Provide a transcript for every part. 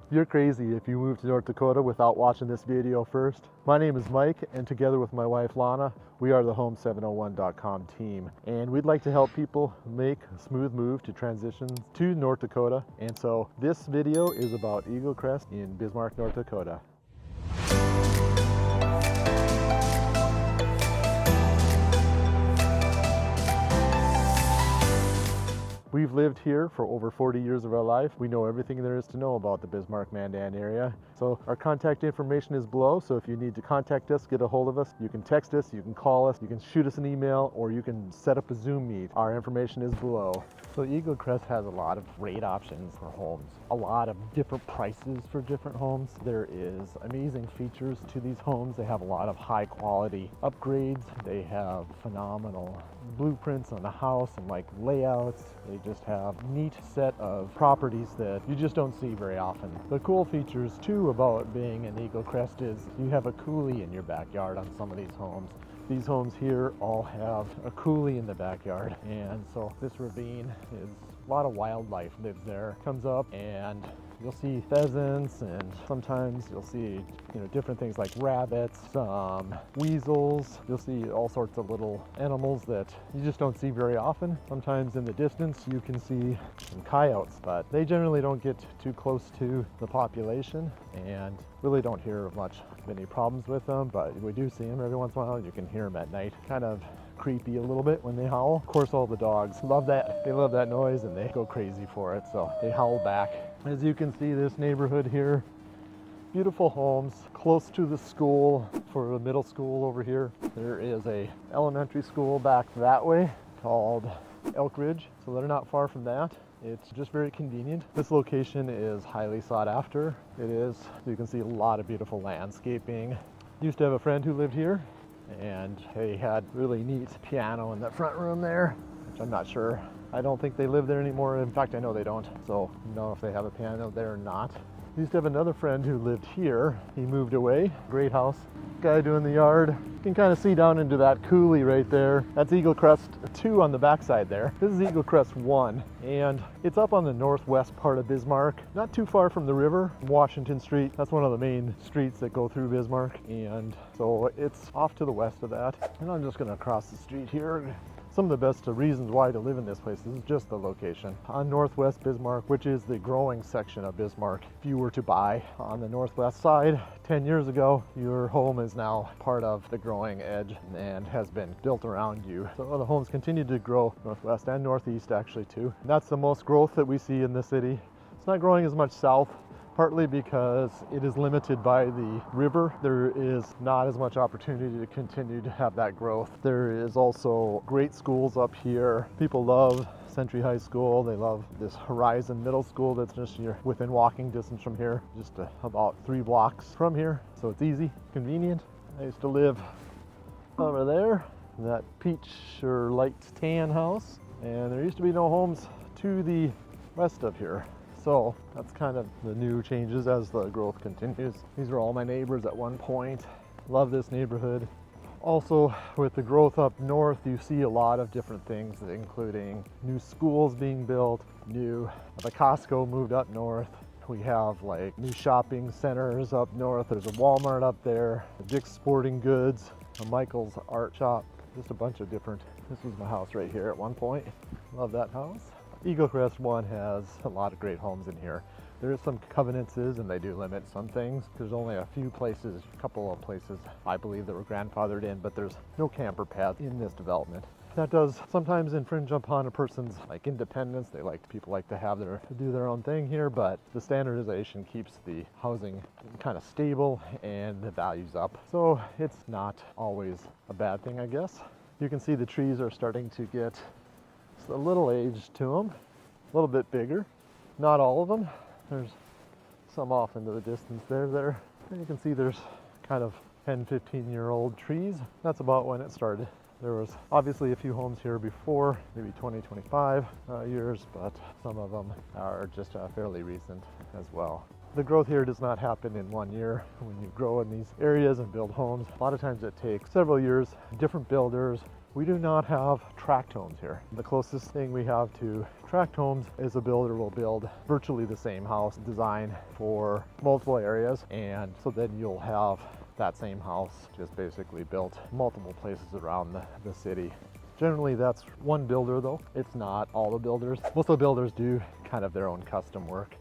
You're crazy if you move to North Dakota without watching this video first. My name is Mike, and together with my wife Lana, we are the Home701.com team. And we'd like to help people make a smooth move to transition to North Dakota. And so this video is about Eagle Crest in Bismarck, North Dakota. We've lived here for over 40 years of our life. We know everything there is to know about the Bismarck-Mandan area. So our contact information is below, so if you need to contact us, get a hold of us, you can text us, you can call us, you can shoot us an email, or you can set up a Zoom meet. Our information is below. So Eagle Crest has a lot of great options for homes. A lot of different prices for different homes. There is amazing features to these homes. They have a lot of high quality upgrades. They have phenomenal blueprints on the house and like layouts. They just have neat set of properties that you just don't see very often. The cool features too about being in Eagle Crest is you have a coulee in your backyard on some of these homes. These homes here all have a coulee in the backyard, and so this ravine is a lot of wildlife lives there. Comes up and you'll see pheasants, and sometimes you'll see different things like rabbits, weasels. You'll see all sorts of little animals that you just don't see very often. Sometimes in the distance you can see some coyotes, but they generally don't get too close to the population and really don't hear much of any problems with them, but we do see them every once in a while. You can hear them at night. Kind of creepy a little bit when they howl. Of course, all the dogs love that. They love that noise and they go crazy for it, so they howl back. As you can see, this neighborhood here, beautiful homes close to the school. For the middle school over here, there is a elementary school back that way called Elk Ridge, so they're not far from that. It's just very convenient. This location is highly sought after. It is. So you can see a lot of beautiful landscaping. Used to have a friend who lived here, and they had really neat piano in the front room there, which I'm not sure. I don't think they live there anymore. In fact, I know they don't. So I don't know if they have a piano there or not. Used to have another friend who lived here. He moved away. Great house. Guy doing the yard. You can kind of see down into that coulee right there. That's Eagle Crest 2 on the backside there. This is Eagle Crest 1, and it's up on the northwest part of Bismarck, not too far from the river, Washington Street. That's one of the main streets that go through Bismarck, and so it's off to the west of that. And I'm just gonna cross the street here. Some of the best reasons why to live in this place is just the location. On northwest Bismarck, which is the growing section of Bismarck, if you were to buy on the northwest side 10 years ago, your home is now part of the growing edge and has been built around you. So the homes continue to grow northwest and northeast actually too. And that's the most growth that we see in the city. It's not growing as much south, partly because it is limited by the river. There is not as much opportunity to continue to have that growth. There is also great schools up here. People love Century High School. They love this Horizon Middle School that's just here within walking distance from here, just about 3 blocks from here. So it's easy, convenient. I used to live over there, that peach or light tan house, and there used to be no homes to the west of here. So that's kind of the new changes as the growth continues. These were all my neighbors at one point. Love this neighborhood. Also, with the growth up north, you see a lot of different things, including new schools being built, the Costco moved up north. We have like new shopping centers up north. There's a Walmart up there, a Dick's Sporting Goods, a Michael's Art Shop, just a bunch of different. This was my house right here at one point. Love that house. Eagle Crest 1 has a lot of great homes in here. There is some covenances and they do limit some things. There's only a few places, a couple of places I believe that were grandfathered in, but there's no camper path in this development. That does sometimes infringe upon a person's independence. People like to do their own thing here, but the standardization keeps the housing kind of stable and the values up. So it's not always a bad thing, I guess. You can see the trees are starting to get a little age to them, a little bit bigger. Not all of them. There's some off into the distance there. And you can see there's kind of 10, 15-year-old trees. That's about when it started. There was obviously a few homes here before, maybe 20, 25 years, but some of them are just fairly recent as well. The growth here does not happen in 1 year. When you grow in these areas and build homes, a lot of times it takes several years, different builders, We do not have tract homes here. The closest thing we have to tract homes is a builder will build virtually the same house design for multiple areas, and so then you'll have that same house just basically built multiple places around the city. Generally that's one builder though. It's not all the builders. Most of the builders do kind of their own custom work.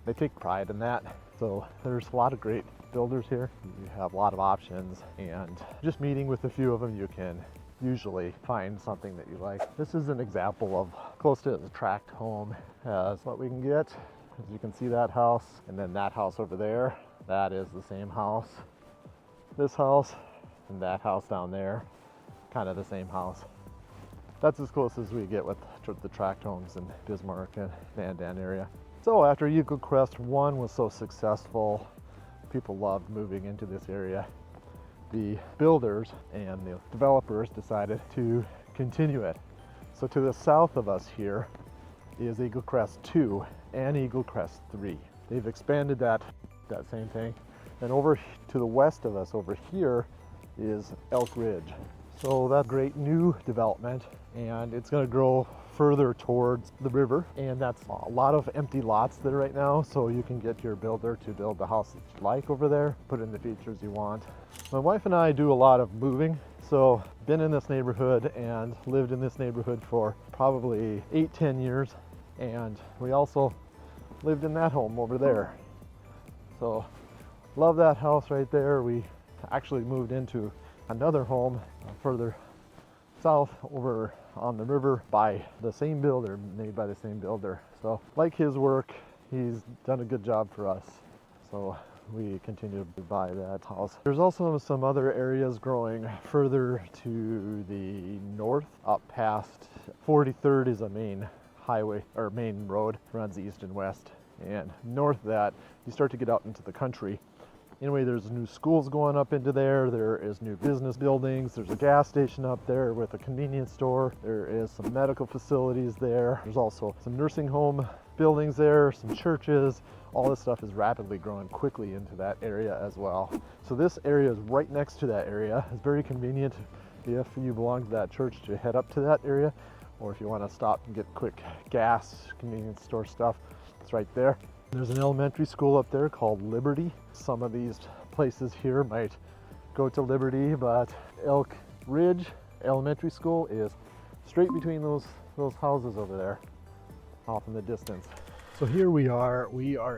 They take pride in that. So there's a lot of great builders here. You have a lot of options, and just meeting with a few of them you can usually find something that you like. This is an example of close to the tract home as what we can get. As you can see, that house and then that house over there, that is the same house. This house and that house down there, kind of the same house. That's as close as we get with the tract homes in Bismarck and Mandan area. So after Eagle Crest 1 was so successful, people loved moving into this area. The builders and the developers decided to continue it. So to the south of us here is Eagle Crest 2 and Eagle Crest 3. They've expanded that same thing. And over to the west of us over here is Elk Ridge. So that's great new development, and it's going to grow further towards the river, and that's a lot of empty lots there right now, so you can get your builder to build the house that you like over there, put in the features you want. My wife and I do a lot of moving, so been in this neighborhood and lived in this neighborhood for probably 8-10 years, and we also lived in that home over there. So love that house right there. We actually moved into another home further south over on the river by the same builder, made by the same builder. So like his work, he's done a good job for us. So we continue to buy that house. There's also some other areas growing further to the north, up past 43rd is a main highway or main road, runs east and west. And north of that, you start to get out into the country. Anyway, there's new schools going up into there. There is new business buildings. There's a gas station up there with a convenience store. There is some medical facilities there. There's also some nursing home buildings there, some churches. All this stuff is rapidly growing quickly into that area as well. So this area is right next to that area. It's very convenient if you belong to that church to head up to that area, or if you want to stop and get quick gas, convenience store stuff, it's right there. There's an elementary school up there called Liberty. Some of these places here might go to Liberty, but Elk Ridge Elementary School is straight between those houses over there, off in the distance. So here we are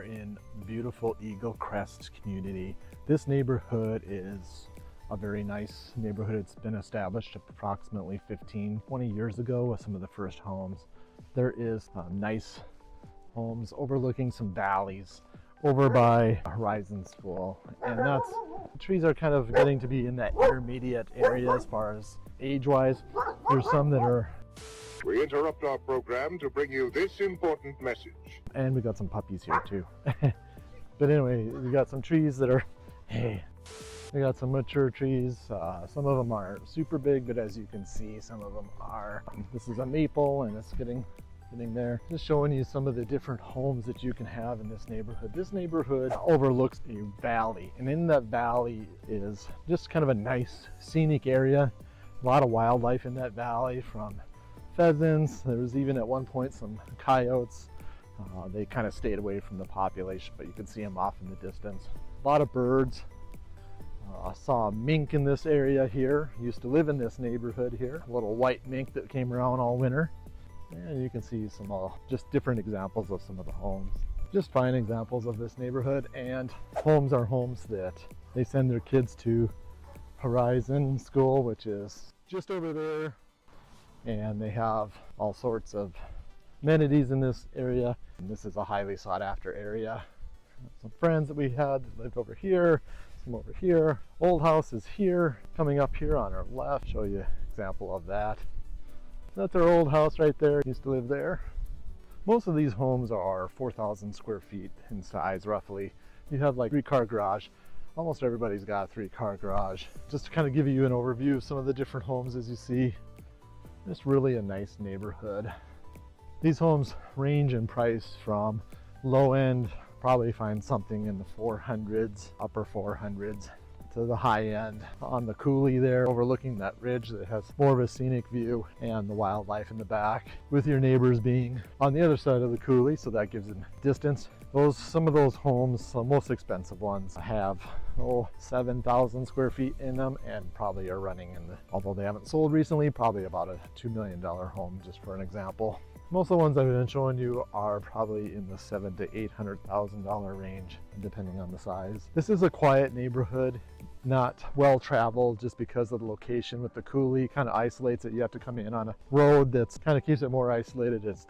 in beautiful Eagle Crest community. This neighborhood is a very nice neighborhood. It's been established approximately 15-20 years ago with some of the first homes. There is nice homes overlooking some valleys over by Horizon School, and the trees are kind of getting to be in that intermediate area as far as age-wise. There's some that are... We interrupt our program to bring you this important message. And we got some puppies here too. But anyway, we got some trees that are, hey, we got some mature trees. Some of them are super big, but as you can see, some of them are. This is a maple, and it's getting there. Just showing you some of the different homes that you can have in this neighborhood. This neighborhood overlooks a valley, and in that valley is just kind of a nice scenic area. A lot of wildlife in that valley, from pheasants. There was even at one point some coyotes. They kind of stayed away from the population, but you can see them off in the distance. A lot of birds. I saw a mink in this area here. Used to live in this neighborhood here. A little white mink that came around all winter. And you can see some just different examples of some of the homes. Just fine examples of this neighborhood, and homes are homes that they send their kids to Horizon School, which is just over there. And they have all sorts of amenities in this area. And this is a highly sought after area. Some friends that we had lived over here, some over here. Old house is here, coming up here on our left. Show you an example of that. That's our old house right there. Used to live there. Most of these homes are 4,000 square feet in size, roughly. You have like 3-car garage. Almost everybody's got a 3-car garage. Just to kind of give you an overview of some of the different homes as you see. It's really a nice neighborhood. These homes range in price from low end, probably find something in the 400s, upper 400s, to the high end on the coulee there, overlooking that ridge that has more of a scenic view, and the wildlife in the back, with your neighbors being on the other side of the coulee, so that gives them distance. Some of those homes, the most expensive ones, have 7,000 square feet in them, and probably are running in the, although they haven't sold recently, probably about a $2 million home, just for an example. Most of the ones I've been showing you are probably in the $700,000 to $800,000 range, depending on the size. This is a quiet neighborhood, not well traveled, just because of the location with the coulee kind of isolates it. You have to come in on a road that's kind of keeps it more isolated. It's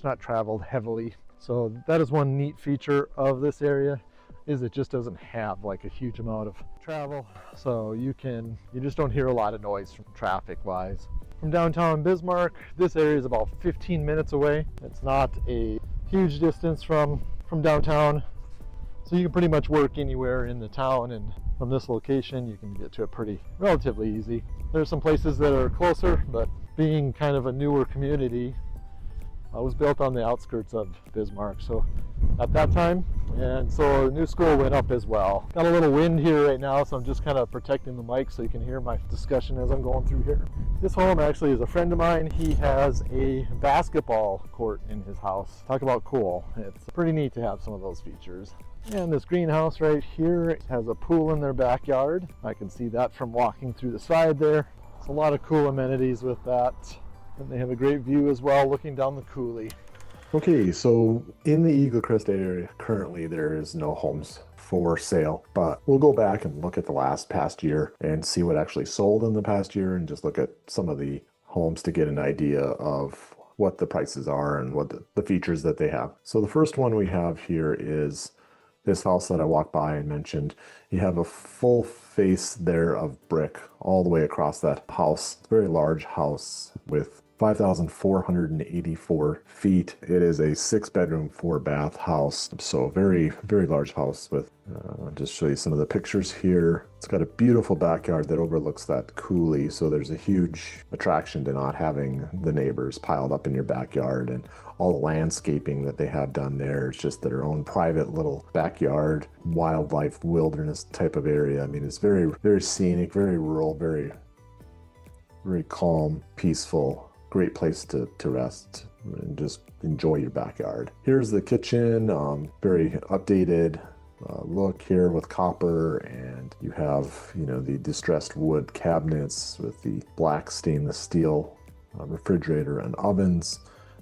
not traveled heavily. So that is one neat feature of this area, is it just doesn't have like a huge amount of travel. So you just don't hear a lot of noise from traffic wise. From downtown Bismarck, this area is about 15 minutes away. It's not a huge distance from downtown. So you can pretty much work anywhere in the town, and from this location you can get to it relatively easy. There's some places that are closer, but being kind of a newer community, was built on the outskirts of Bismarck, so at that time, and so a new school went up as well. Got a little wind here right now, so I'm just kind of protecting the mic so you can hear my discussion as I'm going through here. This home actually is a friend of mine. He has a basketball court in his house. Talk about cool. It's pretty neat to have some of those features. And this greenhouse right here has a pool in their backyard. I can see that from walking through the side there. It's a lot of cool amenities with that. And they have a great view as well, looking down the coulee. Okay, so in the Eagle Crest area, currently there is no homes for sale, but we'll go back and look at the past year and see what actually sold in the past year, and just look at some of the homes to get an idea of what the prices are and what the features that they have. So the first one we have here is this house that I walked by and mentioned. You have a full face there of brick all the way across that house. It's a very large house with 5,484 feet. It is a 6-bedroom, 4-bath house. So very, very large house with, I'll just show you some of the pictures here. It's got a beautiful backyard that overlooks that coulee. So there's a huge attraction to not having the neighbors piled up in your backyard, and all the landscaping that they have done there. It's just their own private little backyard, wildlife, wilderness type of area. I mean, it's very, very scenic, very rural, very, very calm, peaceful. Great place to rest and just enjoy your backyard. Here's the kitchen, very updated look here with copper, and you have, the distressed wood cabinets with the black stainless steel refrigerator and ovens,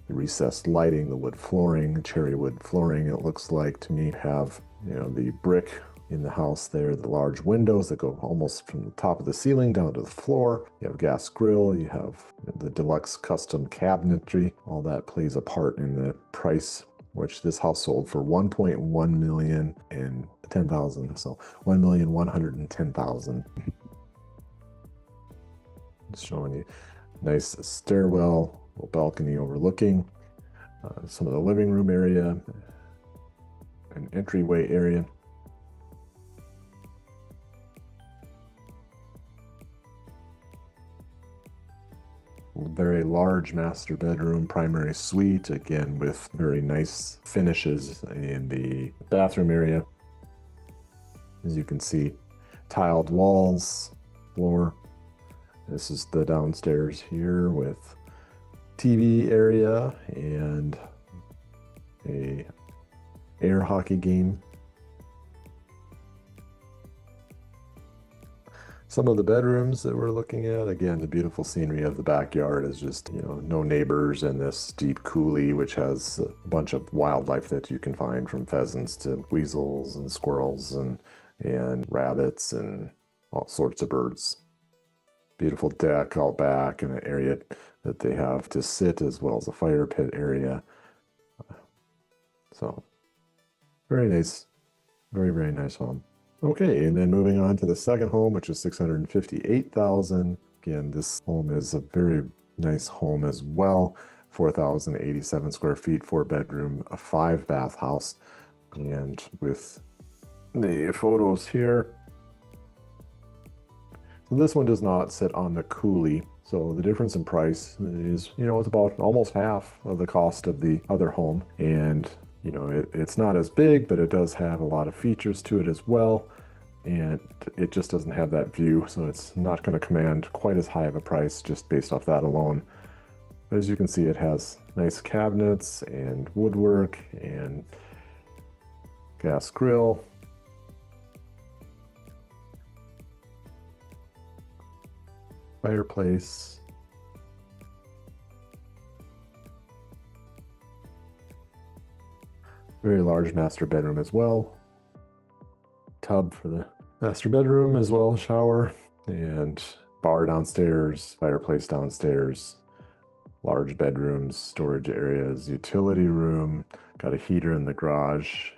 the recessed lighting, the wood flooring, cherry wood flooring. It looks like to me have, the brick in the house there, the large windows that go almost from the top of the ceiling down to the floor. You have a gas grill, you have the deluxe custom cabinetry. All that plays a part in the price, which this house sold for $1.1 million and 10,000. So $1,110,000. Just showing you nice stairwell, little balcony overlooking some of the living room area, an entryway area. Very large master bedroom, primary suite, again with very nice finishes in the bathroom area. As you can see, tiled walls, floor. This is the downstairs here with TV area and a air hockey game. Some of the bedrooms that we're looking at, again, the beautiful scenery of the backyard is just, no neighbors, and this deep coulee, which has a bunch of wildlife that you can find, from pheasants to weasels and squirrels and rabbits and all sorts of birds. Beautiful deck out back, and an area that they have to sit, as well as a fire pit area. So very nice, very, very nice home. Okay, and then moving on to the second home, which is $658,000. Again, this home is a very nice home as well. 4,087 square feet, 4-bedroom, a 5-bath house. And with the photos here, so this one does not sit on the coulee. So the difference in price is, it's about almost half of the cost of the other home. And it's not as big, but it does have a lot of features to it as well. and it just doesn't have that view, so it's not going to command quite as high of a price just based off that alone. But as you can see, it has nice cabinets and woodwork and gas grill. Fireplace. Very large master bedroom as well. Tub for the master bedroom as well, shower, and bar downstairs, fireplace downstairs, large bedrooms, storage areas, utility room, got a heater in the garage.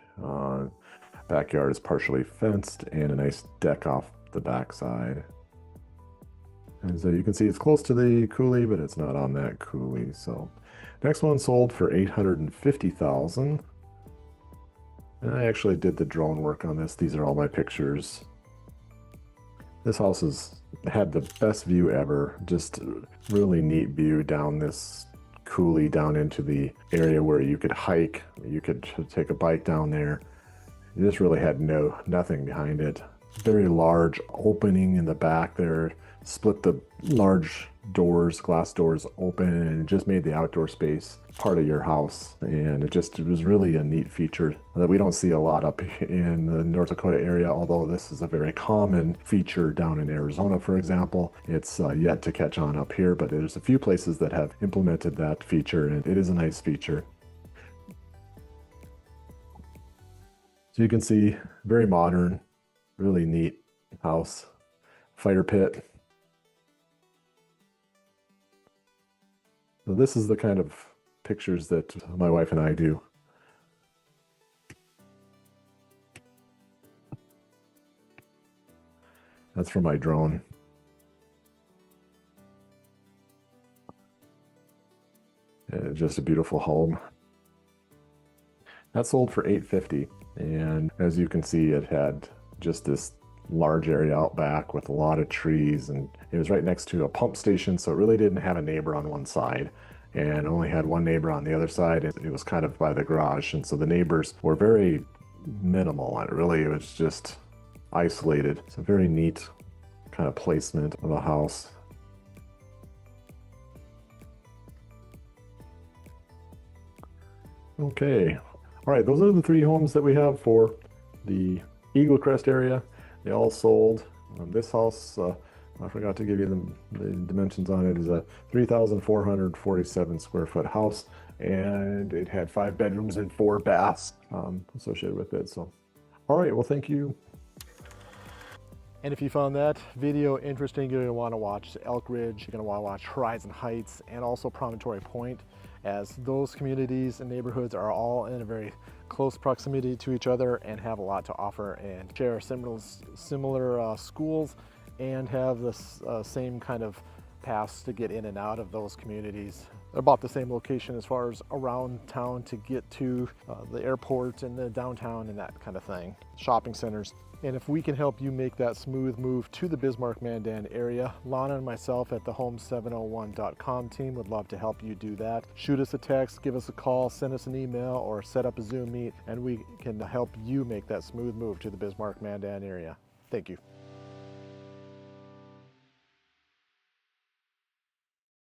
Backyard is partially fenced and a nice deck off the backside. And so you can see it's close to the coulee, but it's not on that coulee. So next one sold for $850,000. And I actually did the drone work on this. These are all my pictures. This house has had the best view ever. Just really neat view down this coulee down into the area where you could hike. You could take a bike down there. You just really had nothing behind it. Very large opening in the back there. Split the large doors, glass doors open, and it just made the outdoor space part of your house. And it was really a neat feature that we don't see a lot up in the North Dakota area, although this is a very common feature down in Arizona, for example. It's yet to catch on up here, but there's a few places that have implemented that feature, and it is a nice feature. So you can see, very modern, really neat house. Fire pit. So this is the kind of pictures that my wife and I do. That's from my drone. And just a beautiful home. That sold for $850,000, and as you can see, it had just this large area out back with a lot of trees, and it was right next to a pump station, so it really didn't have a neighbor on one side and only had one neighbor on the other side. It was kind of by the garage, and so the neighbors were very minimal, and really it was just isolated. It's a very neat kind of placement of a house. Okay, all right, those are the 3 homes that we have for the Eagle Crest area. They all sold. This house, I forgot to give you the dimensions on it, is a 3,447 square foot house, and it had 5 bedrooms and 4 baths associated with it. So, all right, well, thank you. And if you found that video interesting, you're going to want to watch Elk Ridge, you're going to want to watch Horizon Heights, and also Promontory Point, as those communities and neighborhoods are all in a very close proximity to each other and have a lot to offer and share similar schools and have this same kind of paths to get in and out of those communities. They're about the same location as far as around town to get to the airport and the downtown and that kind of thing, shopping centers. And if we can help you make that smooth move to the Bismarck-Mandan area, Lana and myself at the Home701.com team would love to help you do that. Shoot us a text, give us a call, send us an email, or set up a Zoom meet, and we can help you make that smooth move to the Bismarck-Mandan area. Thank you.